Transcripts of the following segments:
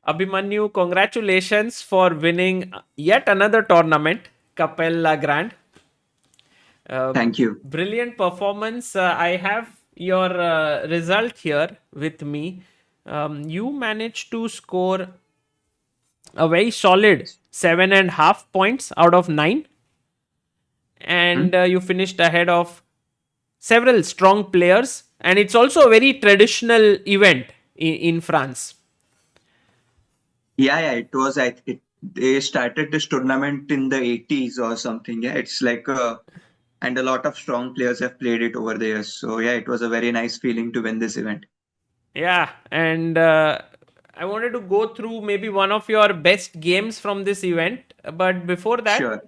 Abhimanyu, congratulations for winning yet another tournament, Capelle la Grande. Thank you. Brilliant performance. I have your result here with me. You managed to score a very solid 7.5 points out of 9, Hmm? and you finished ahead of several strong players. And it's also a very traditional event in France. Yeah, it was. They started this tournament in the 80s or something. Yeah, it's like and a lot of strong players have played it over the years. So yeah, it was a very nice feeling to win this event. Yeah, and I wanted to go through maybe one of your best games from this event. But before that, Sure.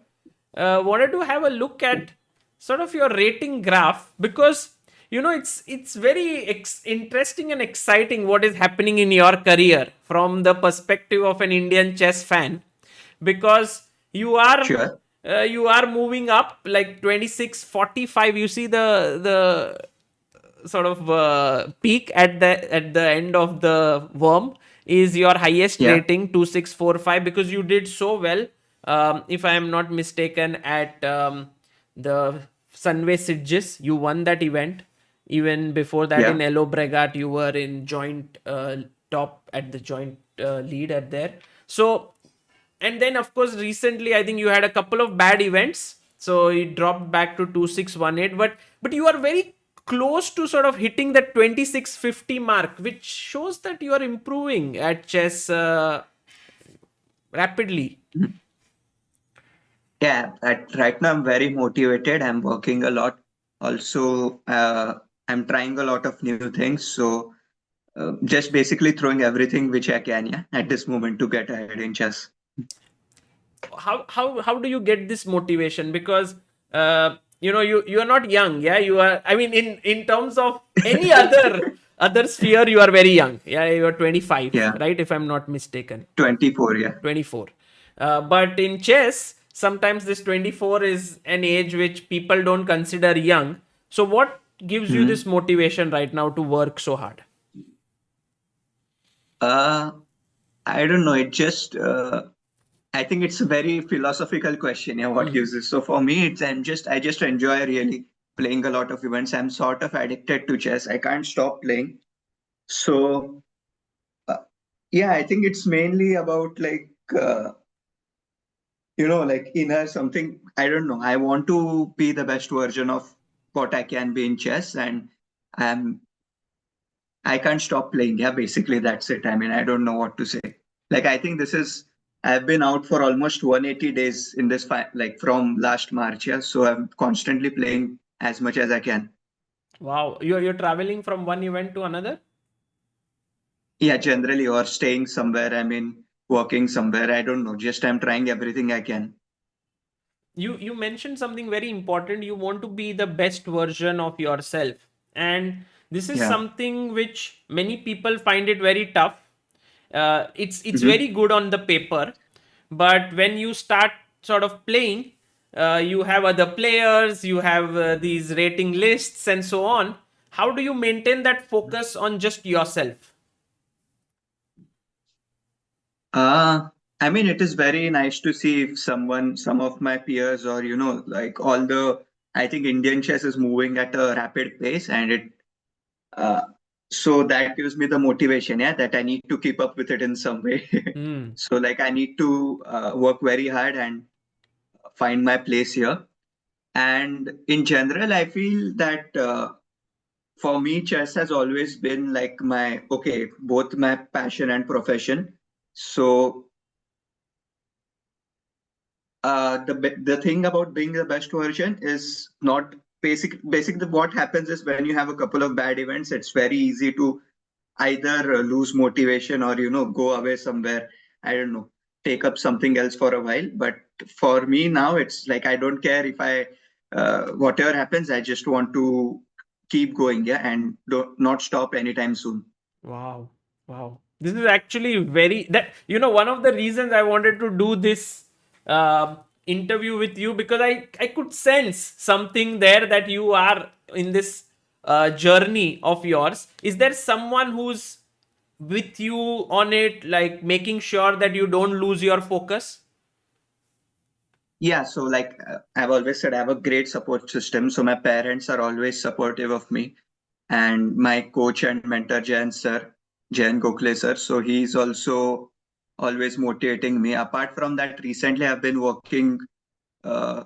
wanted to have a look at sort of your rating graph, because it's very interesting and exciting what is happening in your career from the perspective of an Indian chess fan, because Sure. you are moving up like 26-45. You see the sort of peak at the end of the worm is your highest Yeah. rating, 2645, because you did so well, if I am not mistaken, at the Sunway Sitges. You won that event. Even before that, in Yeah. Elllobregat, you were in joint top at the joint lead at there. So, and then of course recently I think you had a couple of bad events, so it dropped back to 2618. But you are very close to sort of hitting that 2650 mark, which shows that you are improving at chess rapidly. Mhm. Yeah. Right now, I'm very motivated. I'm working a lot. Also, I'm trying a lot of new things. So just basically throwing everything which I can, yeah, at this moment to get ahead in chess. How do you get this motivation? Because you are not young. Yeah, you are, I mean, in terms of any other sphere, you are very young. Yeah, you are 25, Yeah. right, if I'm not mistaken. 24. Yeah. 24. But in chess, sometimes this 24 is an age which people don't consider young. So, what gives you this Mhm. motivation right now to work so hard? Uh, I don't know. It just, I think it's a very philosophical question. Yeah, what Mhm. gives it? So for me, I just enjoy really playing a lot of events. I'm sort of addicted to chess. I can't stop playing. So, uh, yeah, I think it's mainly about like inner something. I don't know. I want to be the best version of what I can be in chess, and I'm I can't stop playing. Yeah, basically that's it. I mean, I don't know what to say. Like I think I've been out for almost 180 days in this like from last March. Yeah, so I'm constantly playing as much as I can. Wow, you're traveling from one event to another. Yeah, generally or staying somewhere. I mean, working somewhere. I don't know. Just I'm trying everything I can. You mentioned something very important. You want to be the best version of yourself, and this is Yeah. something which many people find it very tough. It's Hmm. very good on the paper, but when you start sort of playing, you have other players, you have these rating lists and so on. How do you maintain that focus on just yourself? Uh, I mean, it is very nice to see if some of my peers or, like I think Indian chess is moving at a rapid pace and uh, so that gives me the motivation, yeah, that I need to keep up with it in some way. Hmm. So like I need to work very hard and find my place here. And in general, I feel that for me, chess has always been like both my passion and profession. So the thing about being the best version is not basic what happens is when you have a couple of bad events, it's very easy to either lose motivation or go away somewhere. I don't know, take up something else for a while. But for me now, it's like I don't care if I whatever happens, I just want to keep going, yeah, and not stop anytime soon. Wow. Wow. This is actually very that one of the reasons I wanted to do this interview with you, because I could sense something there, that you are in this journey of yours. Is there someone who's with you on it, like making sure that you don't lose your focus? Yeah, so like I've always said, I have a great support system. So my parents are always supportive of me, and my coach and mentor, Jayan sir, Jayan Gokhale sir. So he's also always motivating me. Apart from that, recently I've been working uh,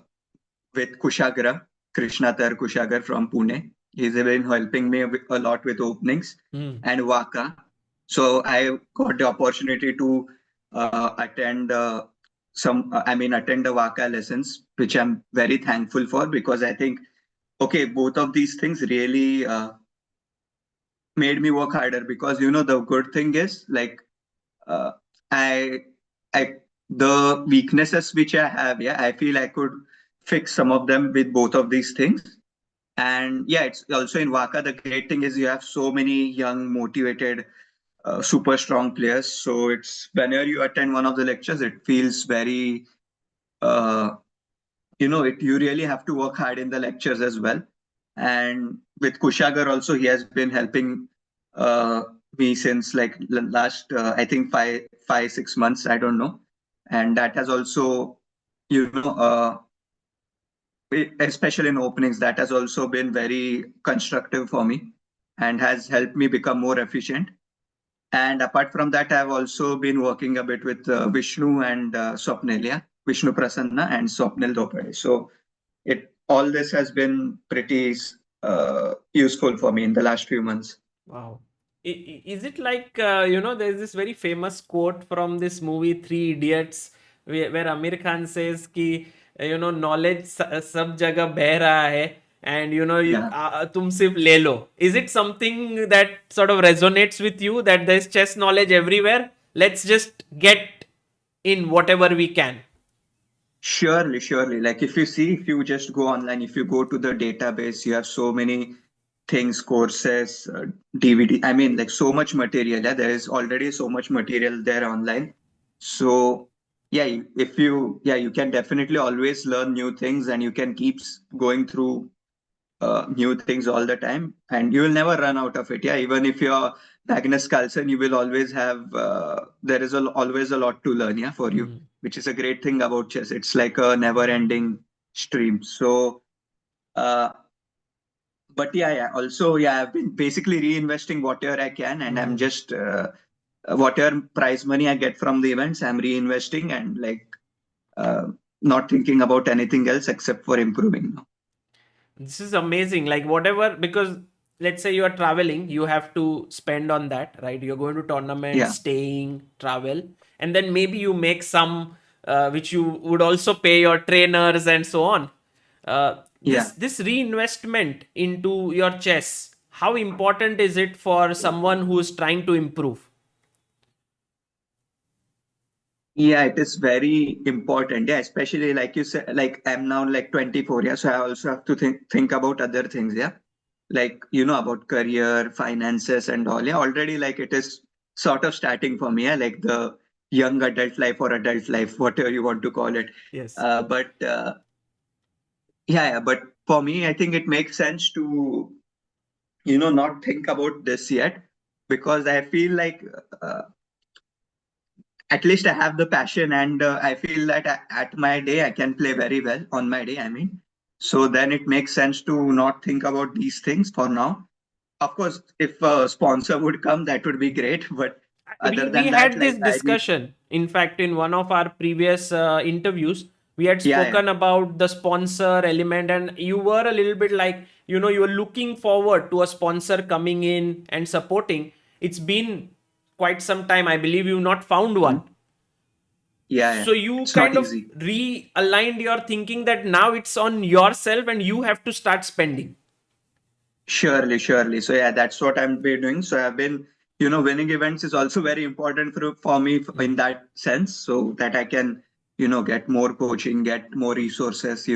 with Kushagra, Krishnathar Kushagar from Pune. He's been helping me a lot with openings Hmm. and Waka. So I got the opportunity to attend attend the Waka lessons, which I'm very thankful for, because I think, okay, both of these things really made me work harder, because the good thing is, like, uh, I I the weaknesses which I have, yeah, I feel I could fix some of them with both of these things. And yeah, it's also in Waka. The great thing is you have so many young, motivated, super strong players. So it's whenever you attend one of the lectures, it feels very, uh, you really have to work hard in the lectures as well. And with Kushagar also, he has been helping uh, me since like last, I think 6 months, I don't know. And that has also, you know, uh, especially in openings, that has also been very constructive for me and has helped me become more efficient. And apart from that, I've also been working a bit with Vishnu and Swapnil, Vishnu Prasanna and Swapnil Dopade. So it all this has been pretty useful for me in the last few months. Wow. Is it like, there's this very famous quote from this movie Three Idiots, where Amir Khan says कि, knowledge सब जगह बह रहा है, and Yeah. तुम सिर्फ ले लो. Is it something that sort of resonates with you, that there's chess knowledge everywhere? Let's just get in whatever we can. Surely, surely. Like if you see, if you just go online, if you go to the database, you have so many things, courses, DVD. I mean, like so much material. Yeah, there is already so much material there online. So yeah, if you, yeah, you can definitely always learn new things, and you can keep going through new things all the time, and you will never run out of it. Yeah, even if you're Magnus Carlsen, you will always have there is always a lot to learn. Yeah, for you, Hmm. which is a great thing about chess. It's like a never-ending stream. So, uh, but yeah, yeah. Also, yeah, I've been basically reinvesting whatever I can, and I'm Hmm. just whatever prize money I get from the events, I'm reinvesting, and like uh, not thinking about anything else except for improving now. This is amazing. Like whatever, because let's say you are traveling, you have to spend on that, right? You're going to tournaments, Yeah, staying, travel, and then maybe you make some, which you would also pay your trainers and so on. yeah. This reinvestment into your chess, how important is it for someone who is trying to improve? Yeah, it is very important. Yeah, especially like you said, like I'm now like 24. Yeah, so I also have to think about other things. Yeah, like about career, finances, and all. Yeah, already like it is sort of starting for me. Yeah, like the young adult life or adult life, whatever you want to call it. Yes. But yeah, but for me, I think it makes sense to not think about this yet, because I feel like uh, at least I have the passion, and I feel that at my day I can play very well on my day. I mean, so then it makes sense to not think about these things for now. Of course, if a sponsor would come, that would be great. But we other we than that, had like this I need, discussion, in fact, in one of our previous interviews. We had yeah, yeah, spoken about the sponsor element, and you were a little bit like, you were looking forward to a sponsor coming in and supporting. It's been quite some time. I believe you've not found one. mhm, yeah, yeah. So you It's not kind of easy. realigned your thinking that now it's on yourself and you have to start spending. Surely, surely. So yeah, that's what I'm been doing. So I've been, winning events is also very important for me in Mhm. that sense, so that I can, get more coaching, get more resources,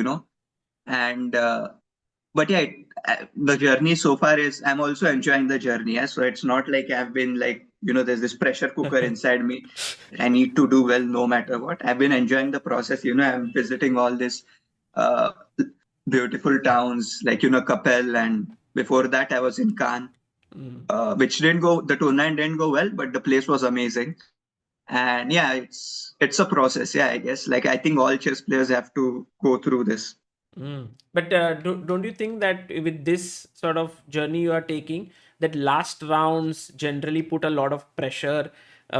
and but yeah, the journey so far is I'm also enjoying the journey. Yeah? So it's not like I've been like, there's this pressure cooker inside me. I need to do well no matter what. I've been enjoying the process. I'm visiting all these uh, beautiful towns like, Capelle, and before that I was in Cannes. which didn't go. The tournament didn't go well, but the place was amazing. And yeah, it's a process. Yeah, I guess. Like I think all chess players have to go through this. But don't you think that with this sort of journey you are taking, that last rounds generally put a lot of pressure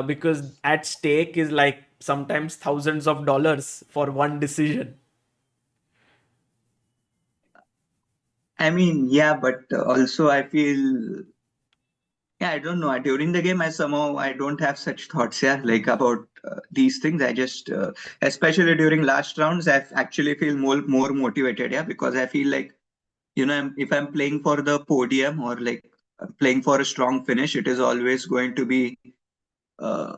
because at stake is like sometimes thousands of dollars for one decision. I mean, yeah, but also I feel, yeah, I don't know. During the game, I don't have such thoughts. Yeah, like about these things. I just, especially during last rounds, I actually feel more motivated. Yeah, because I feel like if I'm playing for the podium or like playing for a strong finish, it is always going to be uh,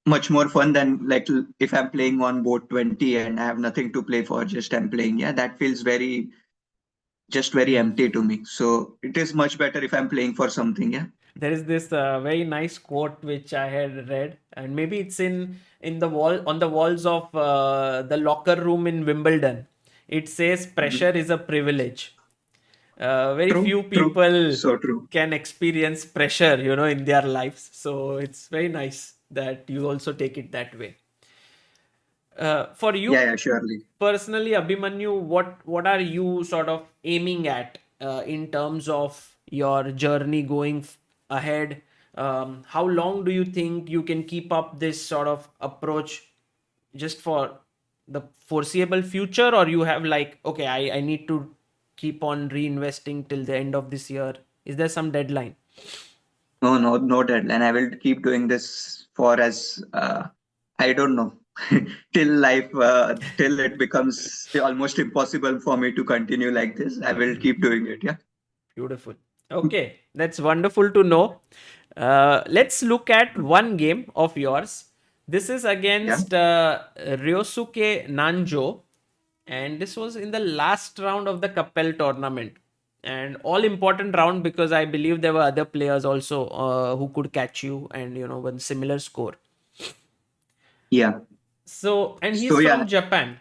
much more fun than like if I'm playing on board 20 and I have nothing to play for. Just I'm playing. Yeah, that feels very Hmm. empty to me. So it is much better if I'm playing for something. Yeah. There is this very nice quote which I had read, and maybe it's in the wall on the walls of the locker room in Wimbledon. It says, Mhm. "Pressure is a privilege." Very True, few true. people So true. can experience pressure, in their lives. So it's very nice that you also take it that way. For Yeah, you yeah, surely. personally, Abhimanyu, what are you sort of aiming at in terms of your journey going ahead? How long do you think you can keep up this sort of approach just for the foreseeable future, or you have like, okay, I need to keep on reinvesting till the end of this year? Is there some deadline? No, no, no deadline. I will keep doing this for as I don't know till it becomes almost impossible for me to continue like this. I will keep doing it. Yeah. Beautiful. Okay, that's wonderful to know. Let's look at one game of yours. This is Yeah. against Ryosuke Nanjo, and this was in the last round of the Capelle tournament. And all important round because I believe there were other players also who could catch you and one similar score. Yeah. So, and So he's yeah, from Japan.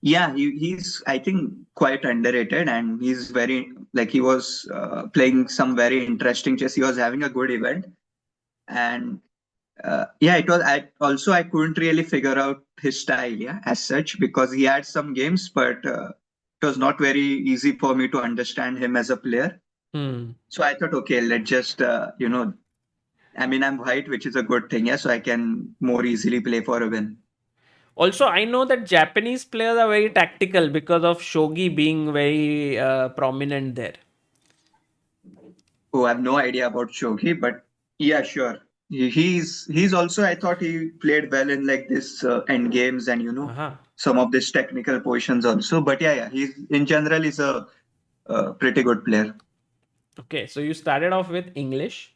yeah. He's I think quite underrated, and he's very like he was playing some very interesting chess. He was having a good event, and yeah, it was. I couldn't really figure out his style, yeah, as such, because he had some games, but it was not very easy for me to understand him as a player. Hmm. So I thought, okay, let's just I mean, I'm white, which is a good thing, yeah, so I can more easily play for a win. Also, I know that Japanese players are very tactical because of shogi being very prominent there. Oh, I have no idea about Shogi, but yeah, sure. He's also. I thought he played well in like this end games and Aha. some of these technical positions also. But yeah, yeah, he's in general he's a pretty good player. Okay, so you started off with English.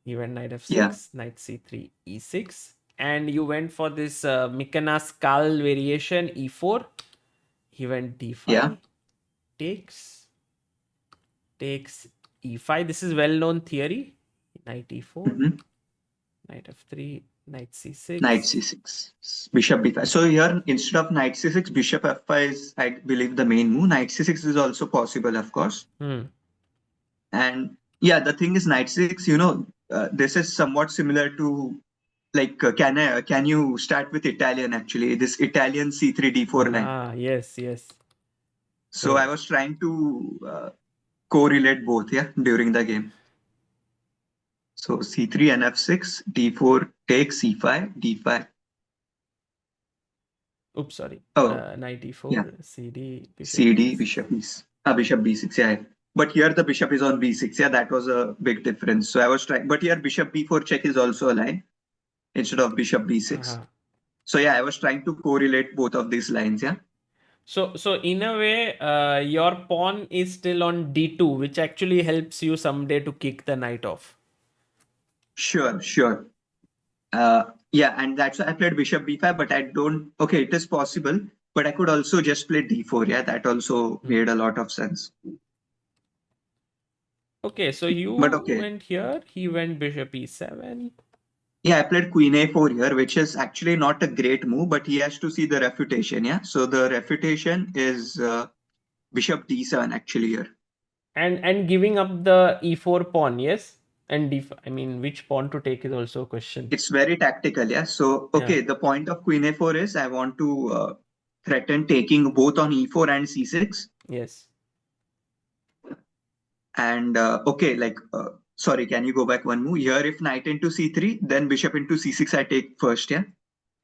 You went knight Yeah, f6, knight c3, e6, and you went for this Mykonos Kal variation e4. He went yeah. d5, takes, takes e5. This is well known theory. Knight e4, Hmm. knight f3, knight Knight c6. c6, bishop b5. So here instead of knight c6, bishop f5 is, I believe, the main move. Knight c6 is also possible, of course. Hmm. And yeah, the thing is, knight c6. This is somewhat similar to like can you start with Italian actually? This Italian c3 d4 line. Ah, yes, yes. So I So, was trying to correlate both, yeah, during the game. So c3 and f6, d4 takes c5, d5. oops, sorry. Oh, Knight yeah. e4, cd, bishop CD, d6. bishop is bishop b6, yeah. But here the bishop is on b6, yeah. That was a big difference. So I was trying, but here bishop b4 check is also a line instead of bishop b6. Aha. So yeah, I was trying to correlate both of these lines, yeah. So in a way, your pawn is still on d2, which actually helps you someday to kick the knight off. Sure, sure. Yeah, and that's why I played bishop b5, but I don't. Okay, it is possible, but I could also just play d4. Yeah, that also Hmm. made a lot of sense. Okay, so you But okay, went here, he went bishop e7. yeah, I played queen a4 here, which is actually not a great move, but he has to see the refutation. Yeah, so the refutation is bishop d7 actually here. And giving up the e4 pawn, yes? And d5. I mean, which pawn to take is also a question. It's very tactical, yeah. So, Yeah. okay, the point of queen a4 is I want to threaten taking both on e4 and c6. Yes. And okay, sorry, can you go back one move? Here, if knight into c3, then bishop into c6, I take first, yeah.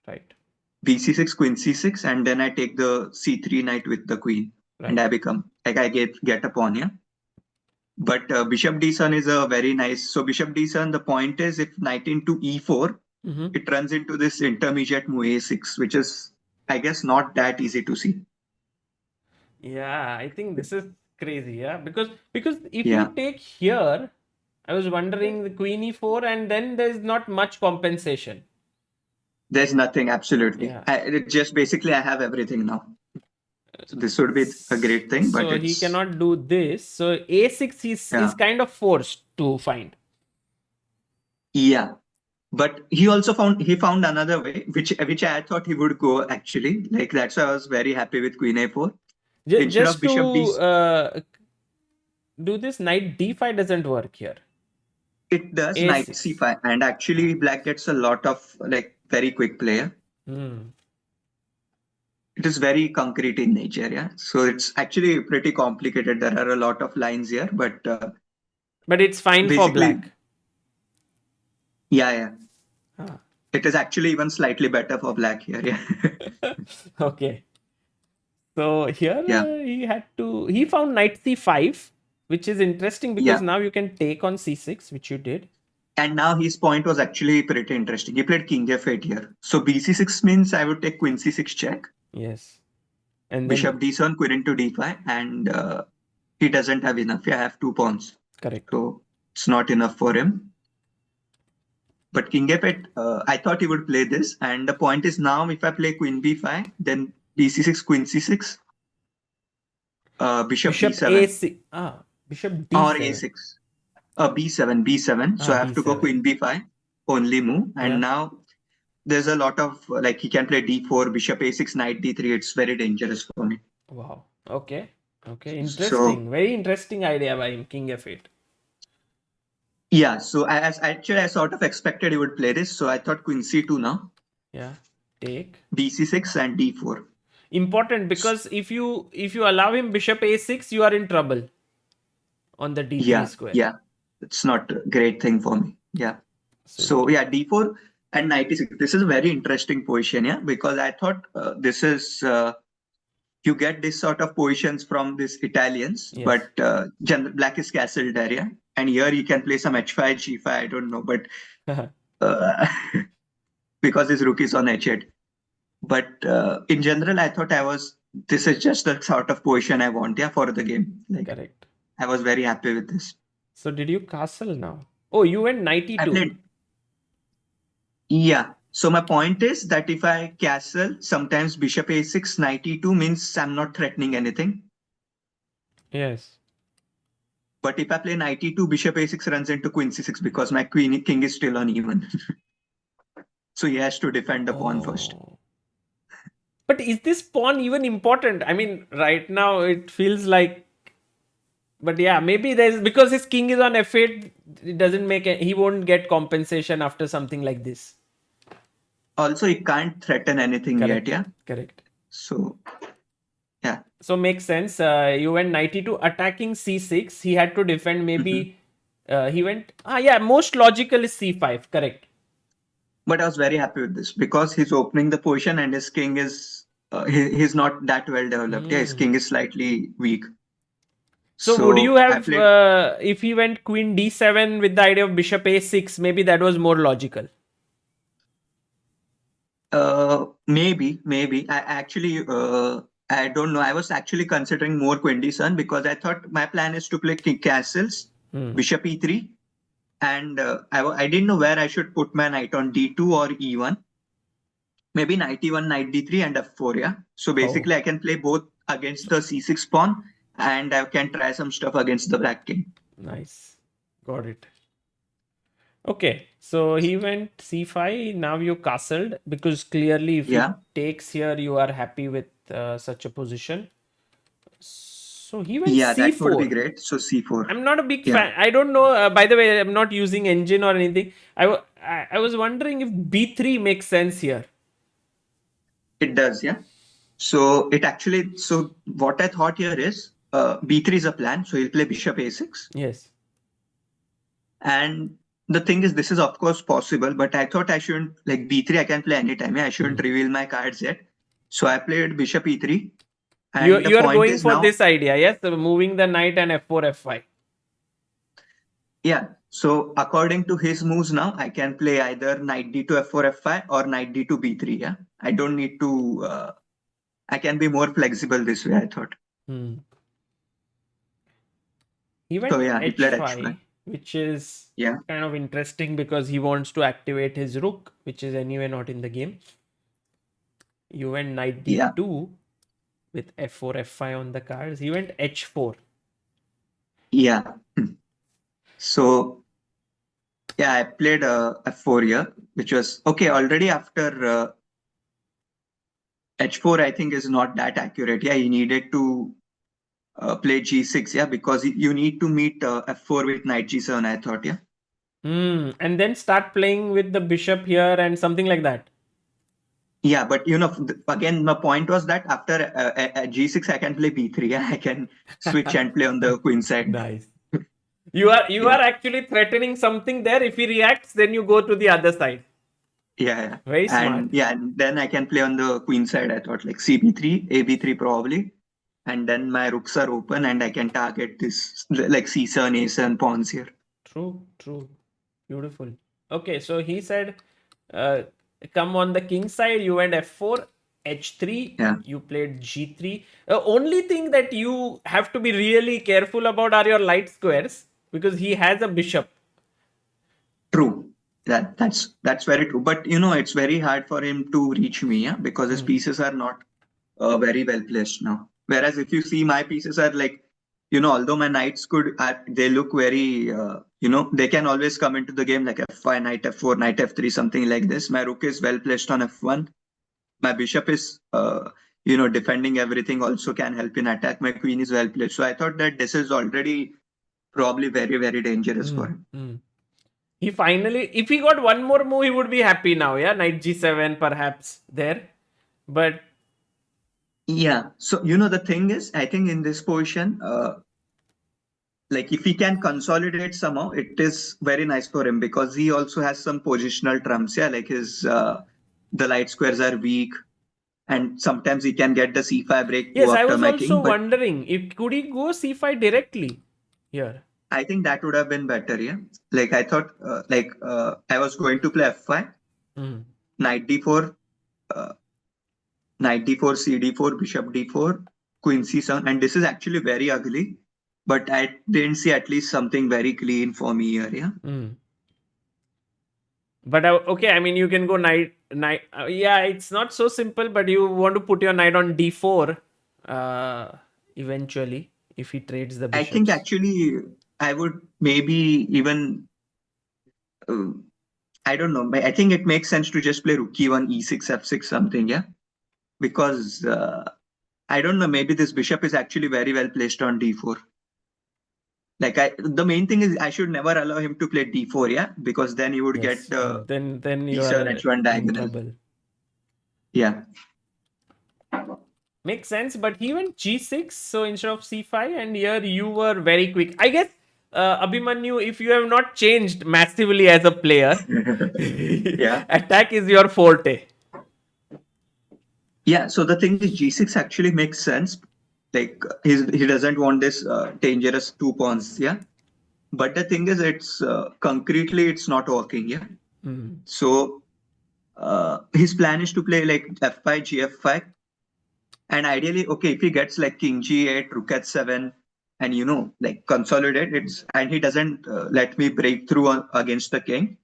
Right. B6, queen c6, and then I take the c3 knight with the queen, and Right. I become like I get a pawn, yeah. But bishop d7 is a very nice. So bishop d7, the point is if knight into e4, Mm-hmm. it runs into this intermediate move a6, which is, I guess, not that easy to see. Yeah, I think this is crazy, yeah. Because if you Yeah, take here, I was wondering the queen e4, and then there's not much compensation. there's nothing absolutely. Yeah. It just basically I have everything now. So this would be a great thing, but So he it's cannot do this. So a6 is yeah, kind of forced to find. yeah. But he found another way, which I thought he would go actually. Like that's why I was very happy with queen a4 instead of Just bishop d. to do this, knight d5 doesn't work here. It does knight a6. c5, and Ah. actually black gets a lot of like very quick player. Hmm. It is very concrete in nature, yeah. So it's actually pretty complicated. There are a lot of lines here, but But it's fine for basically, black. yeah, yeah. Ah. It is actually even slightly better for black here, yeah. Okay. So here Yeah, he found knight c5, which is interesting because yeah. now you can take on c6, which you did. And now his point was actually pretty interesting. He played king f8 here. So bc6 means I would take queen c6 check, Yes. And then bishop d7, queen into d5, and he doesn't have enough. Yeah, I have two pawns. correct. So it's not enough for him. But king f8, I thought he would play this. And the point is now if I play queen b5, then bc6, queen c6, bishop Bishop d7, a6. Ah, bishop or d7. a6, b7. So Ah, I have to go b7. queen b5, only move. And Yeah. now there's a lot of like he can play d4, bishop a6, knight d3. It's very dangerous for me. Wow. Okay. Okay. So Interesting. Very interesting idea by him. King f8. yeah, so as actually I sort of expected he would play this. So I thought queen c2 now, Yeah. Take. bc6 and d4. Important because if you allow him bishop a6, you are in trouble on the d3 Yeah, square. yeah, it's not a great thing for me. Yeah. So you So yeah, d4 and 96. This is a very interesting position, yeah, because I thought this is you get this sort of positions from these Italians, yes. but black is castled area, and here you can play some h5, g5. I don't know, but uh, because his rook is on h8. But in general, I thought this is just the sort of position I want, yeah, for the game. Like Correct. I was very happy with this. So did you castle now? Oh, you went I 92. played. Yeah. So my point is that if I castle, sometimes bishop a6, knight e2 means I'm not threatening anything. Yes. But if I play knight e2, bishop a6 runs into queen c6 because my queen king is still uneven. So he has to defend the pawn first. Oh. But is this pawn even important? I mean, right now it feels like, but yeah, maybe there's because his king is on f8, it doesn't make he won't get compensation after something like this. Also, he can't threaten anything yet, Correct. yeah. Correct. So yeah, So makes sense. You went 92 attacking c6. He had to defend. mhm. Maybe he went. Ah, yeah. Most logical is c5. Correct. But I was very happy with this because he's opening the position and his king is he's not that well developed. Yeah, his Hmm. king is slightly weak. So would you So I have played. if he went queen d7 with the idea of bishop a6? Maybe that was more logical. Maybe. I don't know. I was actually considering more Queen Sun because I thought my plan is to play king castles, Hmm. bishop e3, and I didn't know where I should put my knight on d2 or e1. Maybe knight e1, knight d3, and f4. Yeah. So Oh, basically, I can play both against the c6 pawn, and I can try some stuff against the black king. nice. Got it. Okay, so he went c5. Now you castled because clearly, if he Yeah. takes here, you are happy with such a position. So So he went Yeah, that would be c4. great. So c4. I'm not a big Yeah, fan. I don't know. By the way, I'm not using engine or anything. I was wondering if b3 makes sense here. it does. Yeah. So it actually, so what I thought here is b3 is a plan. So he'll play bishop a6. Yes. And the thing is, this is of course possible, but I thought I shouldn't, like b3, I can play anytime. Yeah, I shouldn't reveal my cards yet. So I played bishop e3. You And the you are point going is for now, this idea, yes? So moving the knight and f4, f5. yeah. So according to his moves now, I can play either knight d2 f4 f5 or knight d2 b3. Yeah. I don't need to, I can be more flexible this way, I thought. Hmm. He So went yeah, he played h5. h5, which is Yeah. kind of interesting because he wants to activate his rook, which is anyway not in the game. You went knight Yeah. d2 with f4, f5 on the cards. He went h4. Yeah. So yeah, I played f4 here, which was okay. Already after h4, I think is not that accurate. Yeah, he needed to play g6. Yeah, because you need to meet f4 with knight g7. I thought. Yeah. And then start playing with the bishop here and something like that. Yeah, but again, my point was that after g6, I can play b3. Yeah, I can switch and play on the queen side. Nice. You are Yeah, actually threatening something there. If he reacts, then you go to the other side. yeah, yeah. Very And smart. yeah, and then I can play on the queen side. I thought like cb3, ab3 probably, and then my rooks are open and I can target this like c7, a7 pawns here. True, true. Beautiful. Okay, so he said, uh, come on the king side. You went f4, h3. Yeah, You played g3. The only thing that you have to be really careful about are your light squares because he has a bishop. true. That's very true. But it's very hard for him to reach me, yeah, because his pieces are not very well placed now. Whereas if you see my pieces are like, although my knights they look very, they can always come into the game like f5, knight f4, knight f3, something like this. My rook is well placed on f1. My bishop is, defending everything, also can help in attack. My queen is well placed. So I thought that this is already probably very, very dangerous for him. He finally, if he got one more move, he would be happy now. Yeah, knight g7 perhaps there. But Yeah. So, the thing is, I think in this position, like if he can consolidate somehow, it is very nice for him because he also has some positional trumps. Yeah, like the light squares are weak, and sometimes he can get the c5 break yes, go I after was my king. also But wondering if could he go c5 directly here. I think that would have been better. Yeah, like I thought, I was going to play f5, Mm. knight d4, uh, knight d4, c d4, bishop d4, queen c7, and this is actually very ugly. But I didn't see at least something very clean for me here. Yeah. Mm. But okay, I mean you can go knight. Yeah, it's not so simple, but you want to put your knight on d4 eventually if he trades the I think bishops. actually I would maybe even uh, I don't know. I think it makes sense to just play rook e1, e6, f6 something, yeah. Because I don't know. Maybe this bishop is actually very well placed on d4. Like the main thing is I should never allow him to play d4, yeah, because then he would get Yes, the then you d7 are h1 in diagonal. trouble. Yeah. Makes sense, but he went g6, so instead of c5, and here you were very quick. I guess, Abhimanyu, if you have not changed massively as a player, Yeah. attack is your forte. Yeah. So the thing is, g6 actually makes sense. Like he doesn't want this dangerous two pawns. Yeah. But the thing is, it's concretely it's not working. Yeah. So his plan is to play like f5, gf5, and ideally, okay, if he gets like king g8, rook h7, and like consolidate it's, and he doesn't let me break through against the king,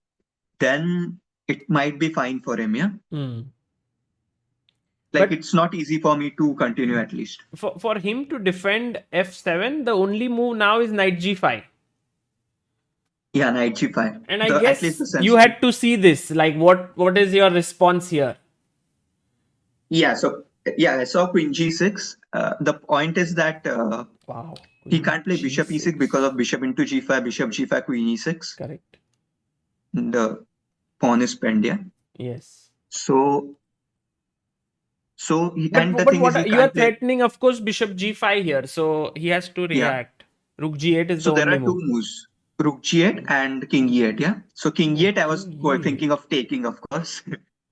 then it might be fine for him. Yeah, Hmm. like But it's not easy for me to continue at least. for him to defend f7, the only move now is knight g5. Yeah, knight g5. And I The at least guess the you sensible. had to see this. Like, what is your response here? Yeah. So yeah, I saw queen g6. The point is that Wow. He Queen can't play bishop e6 because G6. of bishop into g5, bishop g5, queen e6. Correct. The pawn is pinned, yeah. Yes. So But and the but thing is, what he you are can't play. threatening, of course, bishop G5 here, so he has to Yeah. react. Rook G8 is So the there only are two move. moves: rook g8 and king e8. Yeah. So king Oh, e8, I was King E8. thinking of taking, of course.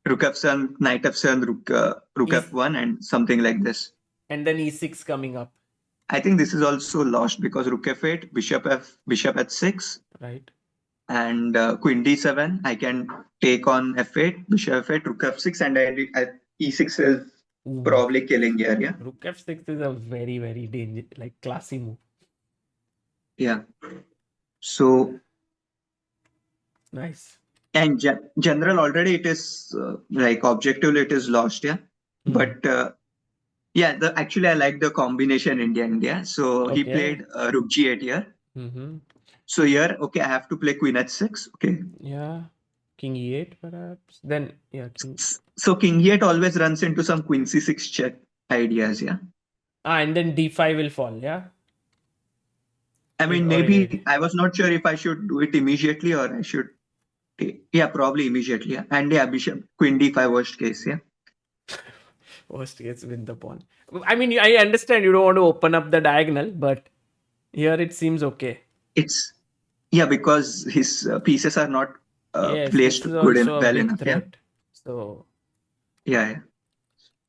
Rook f7, knight f7, rook E f1, and something like this. and then E6 coming up, I think this is also lost because rook f8, bishop h6, right? and queen d7. I can take on f8, bishop f8, rook f6, and e6 is Ooh. probably killing here. Yeah. Rook F6 is a very, very dangerous, like classy move. Yeah. So Nice. and general already it is like objectively it is lost. Yeah. Hmm. But yeah, actually I like the combination India. So he Okay. played rook g8 here. Mm-hmm. So here, okay, I have to play queen h6. Okay. Yeah. King E8 perhaps. Then yeah, King. So king e8 always runs into some queen c6 check ideas. Yeah. And then D5 will fall. Yeah. I mean, Or A8. maybe I was not sure if I should do it immediately or I should. Yeah, probably immediately. Yeah. And yeah, bishop queen d5 worst case. Yeah. Worst case, win the pawn. I mean, I understand you don't want to open up the diagonal, but here it seems okay. It's yeah because his pieces are not Yes, placed this is also a well big enough. Yeah. threat. So Yeah. Yeah.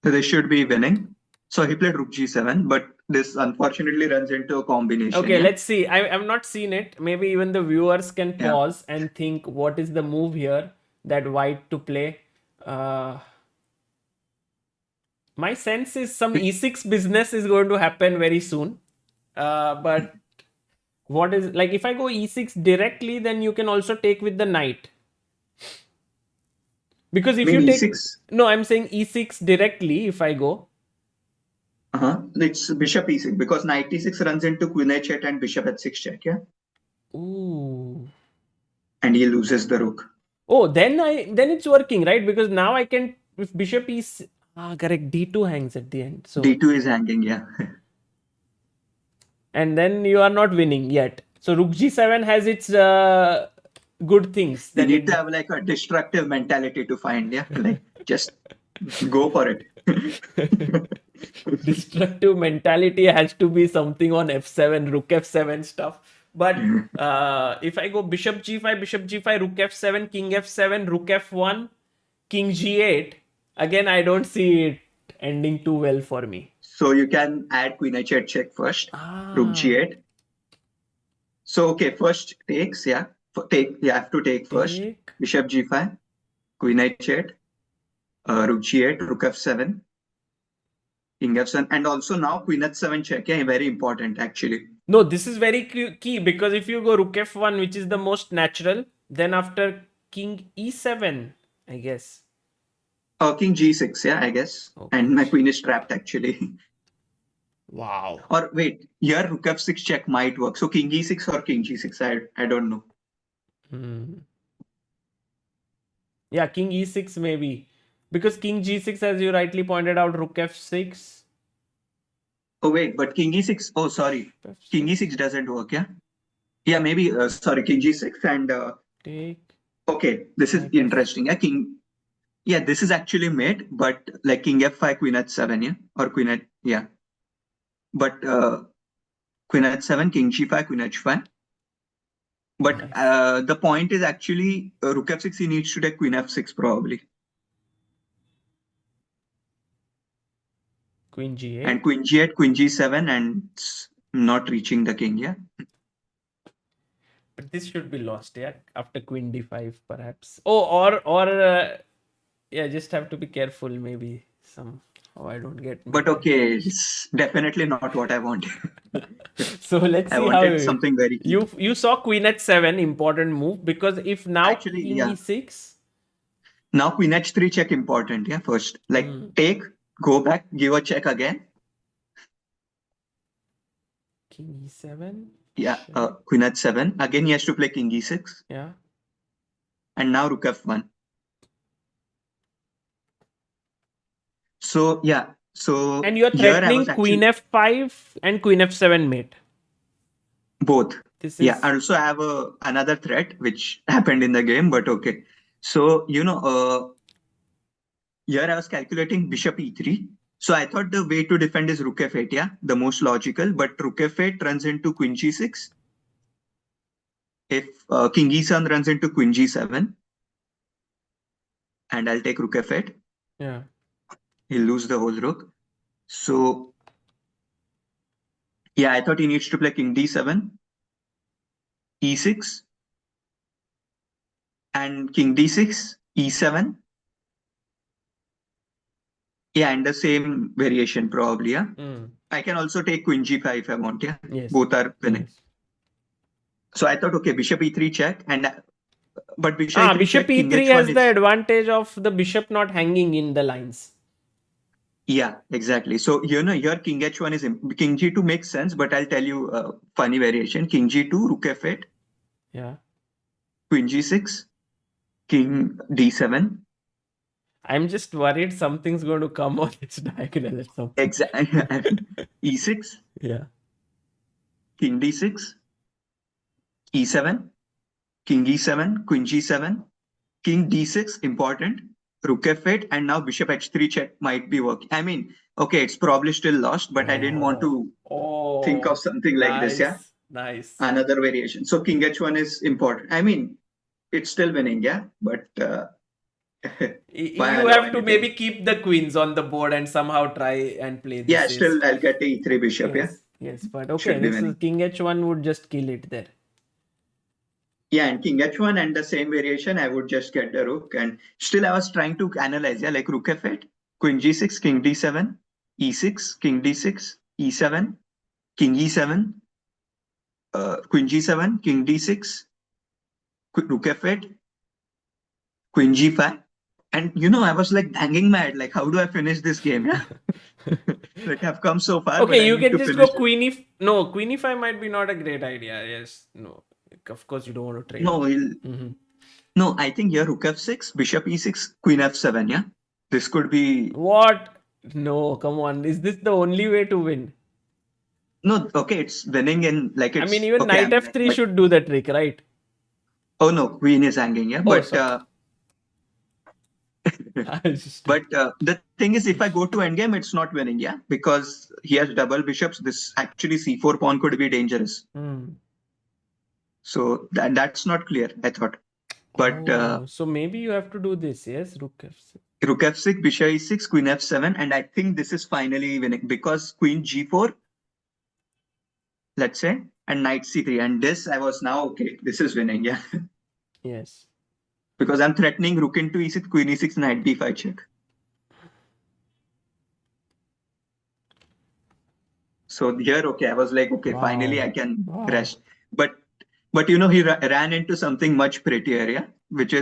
So they should be winning. So he played rook g7, but this unfortunately runs into a combination. okay, Yeah. let's see. I've not seen it. Maybe even the viewers can Yeah. pause and think what is the move here that white to play. Uh, my sense is some e6 business is going to happen very soon. But what is like if I go e6 directly, then you can also take with the knight. Because I if mean you take e6. no, I'm saying e6 directly if I go. It's bishop e6 because knight e6 runs into queen h8 and bishop h6 check. Yeah. Ooh. And he loses the rook. Oh, then it's working, right? Because now I can if bishop is correct, d2 hangs at the end. So d2 is hanging. Yeah. and then you are not winning yet. So rook g7 has its good things You that need to it have like a destructive mentality to find. Yeah. Like just go for it. destructive mentality has to be something on f7, rook f7 stuff. But if I go bishop g5, rook f7, king f7, rook f1, king g8, again I don't see it ending too well for me. So you can add queen h8 check first. Rook Ah, g8. So okay, first takes. Yeah. Take. You have to take first. take. Bishop g5, queen h8, rook g8, rook f7, king f7, and also now queen h7 check. Yeah, very important actually. No, this is very key because if you go rook f1, which is the most natural, then after king e7, I guess. King g6, yeah, I guess. Oh, And king. my queen is trapped actually. Wow. Or wait, here rook f6 check might work. So king e6 or king g6, I don't know. Hmm. Yeah, king e6 maybe. Because king g6, as you rightly pointed out, rook f6. Oh wait, but king e6. Oh sorry, king f6. e6 doesn't work. Yeah, yeah, maybe. Sorry, king g6 and Take. okay, this is Knight f. interesting. Yeah, king. Yeah, this is actually made, but like king f5, queen h7. Yeah, or queen h. Yeah, but queen h7, king g5, queen h5. But Nice. the point is actually rook f6. He needs to take queen f6 probably. Queen And g8. queen g8, queen g7, and not reaching the king. Yeah. But this should be lost, yeah. After queen d5, perhaps. Oh, or yeah, just have to be careful. Maybe some. Oh, I don't get But mated. okay, it's definitely not what I wanted. So let's I see how wanted something very key. you saw queen h7, important move, because if now Actually, king yeah. e6. Now queen h3 check important. Yeah. First, like take, go back, give a check again. King e7. Yeah. Check. Queen h7. Again, he has to play king e6. Yeah. And now rook f1. So yeah. So And you're here I was threatening queen actually f5 and queen f7 mate. both. This Yeah. is Also, I have another threat which happened in the game, but okay. So, here I was calculating bishop e3. So I thought the way to defend is rook f8, yeah, the most logical. But rook f8 runs into queen g6. If king e7 runs into queen g7, and I'll take rook f8, yeah. he'll lose the whole rook. So yeah, I thought he needs to play king d7, e6, and king d6, e7. Yeah, and the same variation probably. Yeah, Mm. I can also take queen g5 if I want. Yeah, Yes. both are winning. Yes. So I thought, okay, bishop e3 check, but bishop e3 Bishop check, king e3 h1 has the is advantage of the bishop not hanging in the lines. yeah, exactly. So here king h1 is king g2 makes sense, but I'll tell you a funny variation: king g2, rook f8, Yeah. queen g6, king d7. I'm just worried something's going to come on its diagonal at some point. Exactly. e6, Yeah. king d6, e7, king e7, queen g7, king d6, important, rook f8, and now bishop h3 check might be working. I mean, okay, it's probably still lost, but I didn't want Oh. to think of Oh. something like this, yeah? Nice. Nice. Another variation. So king h1 is important. I mean, it's still winning, yeah? But why You allow have to anything? maybe keep the queens on the board and somehow try and play Yeah, this. Yes. still I'll get the e3 bishop, yeah? Yes. Yes. But okay, Should be this is winning. king h1 would just kill it there. Yeah, and king h1 and the same variation, I would just get the rook. And still I was trying to analyze, yeah, like rook f8, queen g6, king d7, e6, king d6, e7, king e7, queen g7, king d6, rook f8, queen g5. And I was like hanging mad, like, how do I finish this game? Yeah. Like I've come so far, but Okay, I you need can to just finish go it. queen if no queen e5 might be not a great idea. Yes, no, of course you don't want to trade. No, Hmm. no, I think here rook f6, bishop e6, queen f7. Yeah. This could be What? No, come on. Is this the only way to win? no, okay, it's winning in like I mean, it's even okay. knight I'm like, f3 but should do the trick, right? oh no, queen is hanging, yeah. Oh, But sorry. I was just the thing is, if I go to endgame, it's not winning, yeah, because he has double bishops. This actually c4 pawn could be dangerous. Hmm. So that's not clear, I thought. But Oh, so maybe you have to do this. Yes, rook f6. rook f6, bishop e6, queen f7, and I think this is finally winning because queen g4, let's say, and knight c3, and this I was now okay. This is winning, yeah, Yes. because I'm threatening rook into e6, queen e6, knight d5 check. So here, okay, I was like, okay, finally Wow. I can Wow. rest. But he ran into something much prettier, yeah, which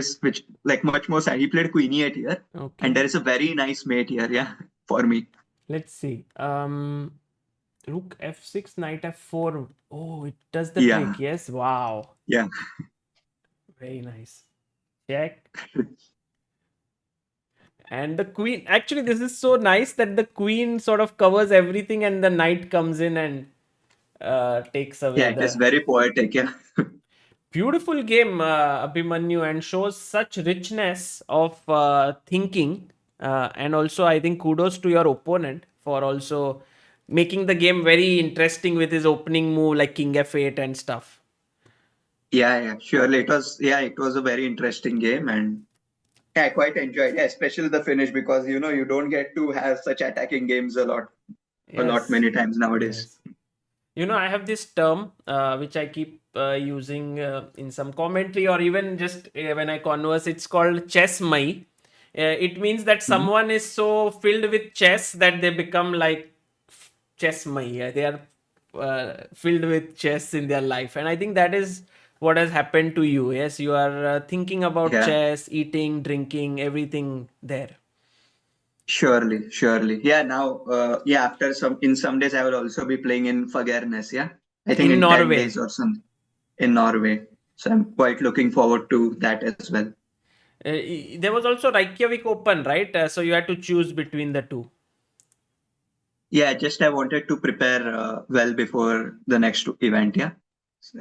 like much more sad. He played queen e8 here, and Okay. there is a very nice mate here, yeah, for me. Let's see. Rook f6, knight f4. Oh, it does the Yeah, trick. Yes. Wow. yeah, Very nice. Check. And the queen, actually, this is so nice that the queen sort of covers everything and the knight comes in and takes yeah. away It is the very poetic, yeah, beautiful game, Abhimanyu, and shows such richness of thinking. And also, I think kudos to your opponent for also making the game very interesting with his opening move like King F8 and stuff. yeah, yeah. Surely it was a very interesting game, and yeah, I quite enjoyed, yeah, especially the finish because you don't get to have such attacking games a lot Yes, many times nowadays. yes. I have this term which I keep using in some commentary or even just when I converse. It's called Chess-mayi. It means that Mhm. someone is so filled with chess that they become like Chess-mayi. They are filled with chess in their life. And I think that is what has happened to you. Yes, you are thinking about Yeah. chess, eating, drinking, everything there. Surely, surely. Yeah, now, after in some days, I will also be playing in Fagernes, yeah. I think In in 10 days Norway. or something in Norway. So I'm quite looking forward to that as well. There was also Reykjavik Open, right? So you had to choose between the two. Yeah, just I wanted to prepare well before the next event. Yeah,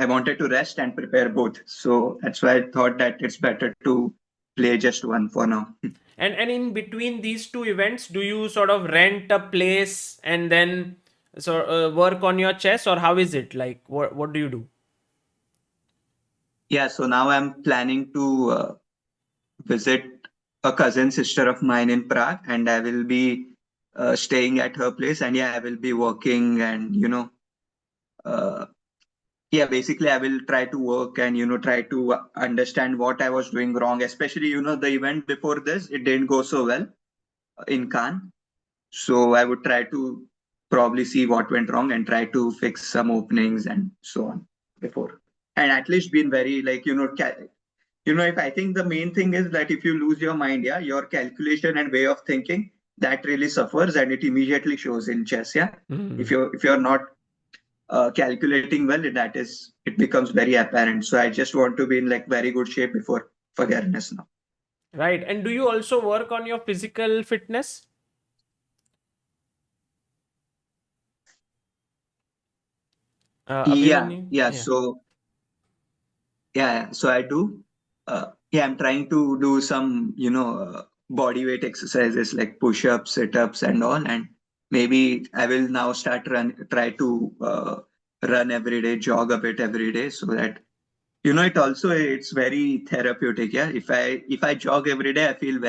I wanted to rest and prepare both. So that's why I thought that it's better to play just one for now. And in between these two events, do you sort of rent a place and then work on your chess, or how is it? Like, what do you do? Yeah, so now I'm planning to visit a cousin sister of mine in Prague, and I will be staying at her place. And yeah, I will be working, and uh, yeah, basically, I will try to work and try to understand what I was doing wrong. Especially, the event before this, it didn't go so well in Cannes. So I would try to probably see what went wrong and try to fix some openings and so on before. And at least being very like if I think the main thing is that if you lose your mind, yeah, your calculation and way of thinking that really suffers and it immediately shows in chess. Yeah, Hmm. if you're not calculating well, it becomes very apparent. So I just want to be in like very good shape before Fagernes now. Right. And do you also work on your physical fitness? Yeah, Abhimanyu? yeah. Yeah. So I do. Yeah, I'm trying to do some, body weight exercises like push-ups, sit-ups, and all. And maybe I will now try to run every day, jog a bit every day, so that it's very therapeutic. Yeah, if I jog every day, I feel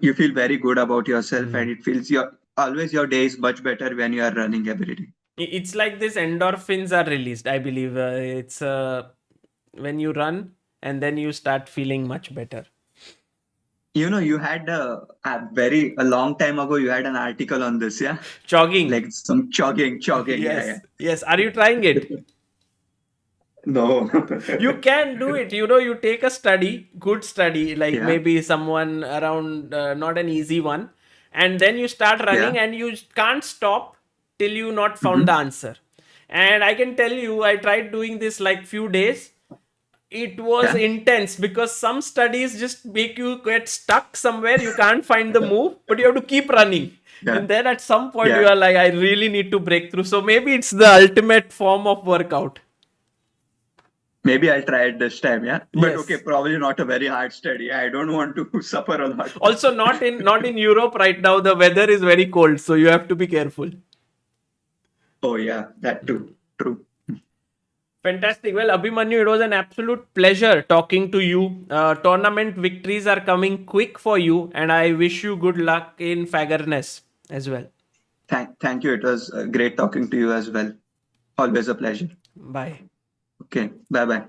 you feel very good about yourself, and Hmm. it feels your day is much better when you are running every day. It's like this endorphins are released, I believe. It's when you run and then you start feeling much better. You had a long time ago, you had an article on this, yeah? Chogging. Like some jogging, yeah, Yes. Yes. Are you trying it? yeah. No. You can do it. You take a study, good study, like Yeah, maybe someone around, not an easy one, and then you start yeah. running and you can't stop till you not found the Hmm. answer. And I can tell you, I tried doing this like few days. It was Yeah, intense because some studies just make you get stuck somewhere, you can't find the move, but you have to keep running. yeah, And then at some point you yeah. are like, I really need to break through. So maybe it's the ultimate form of workout. Maybe I'll try it this time, yeah. But okay, Yes. probably not a very hard study. I don't want to suffer a lot. Also, not in Europe right now. The weather is very cold, so you have to be careful. Oh, yeah, that too. True. Fantastic. Well, Abhimanyu, it was an absolute pleasure talking to you. Tournament victories are coming quick for you, and I wish you good luck in Fagernes as well. Thank you. It was great talking to you as well. Always a pleasure. Bye. Okay, bye bye.